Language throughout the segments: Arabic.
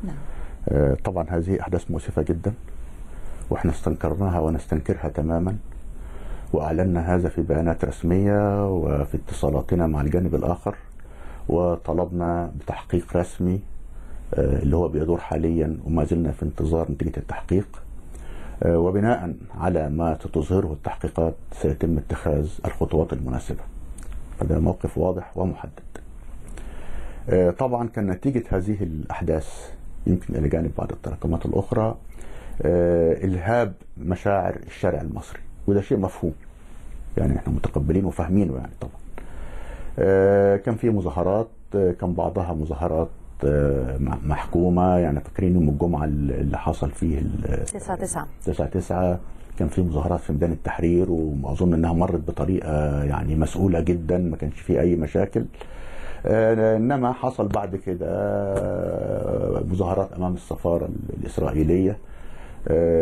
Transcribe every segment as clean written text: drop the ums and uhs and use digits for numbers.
نعم. طبعا هذه أحداث مؤسفة جدا، وإحنا استنكرناها ونستنكرها تماما، وأعلنا هذا في بيانات رسمية وفي اتصالاتنا مع الجانب الآخر، وطلبنا بتحقيق رسمي اللي هو بيدور حاليا، وما زلنا في انتظار نتيجة التحقيق. وبناء على ما تظهره التحقيقات سيتم اتخاذ الخطوات المناسبة. هذا موقف واضح ومحدد. طبعا كان نتيجة هذه الأحداث يمكن إلى جانب بعض التراكمات الأخرى إلهاب مشاعر الشارع المصري، وده شيء مفهوم، يعني احنا متقبلين وفاهمينه يعني. طبعا كان في مظاهرات، كان بعضها مظاهرات محكومة، يعني فاكرين يوم الجمعة اللي حصل فيه 9/9 كان في مظاهرات في ميدان التحرير، وأظن أنها مرت بطريقة يعني مسؤولة جدا، ما كانش فيه أي مشاكل. إنما حصل بعد كده مظاهرات أمام السفارة الإسرائيلية.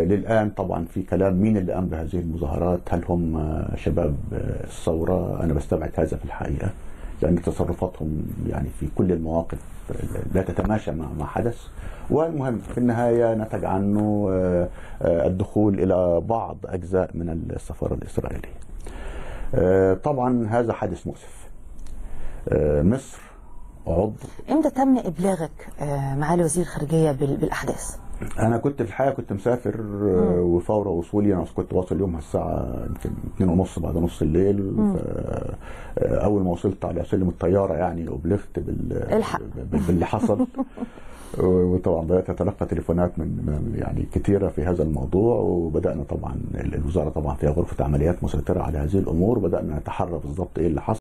للآن طبعا في كلام مين اللي قام بهذه المظاهرات، هل هم شباب الثورة؟ أنا بستبعد هذا في الحقيقة، لأن تصرفاتهم يعني في كل المواقف لا تتماشى مع ما حدث. والمهم في النهاية نتج عنه الدخول إلى بعض أجزاء من السفارة الإسرائيلية. طبعا هذا حادث مؤسف. مصر عضو. امتى تم إبلاغك معالي وزير الخارجية بالأحداث؟ أنا كنت في الحقيقة كنت مسافر، وفور وصولي أنا كنت واصل يومها الساعة يمكن 2:30 بعد نص الليل. أول ما وصلت على سلم الطيارة يعني أبلغت باللي حصل. وطبعا بدأت أتلقى تليفونات من يعني كثيرة في هذا الموضوع، وبدأنا طبعا الوزارة طبعا فيها غرفة عمليات مسيطرة على هذه الأمور، وبدأنا نتحرى بالضبط إيه اللي حصل.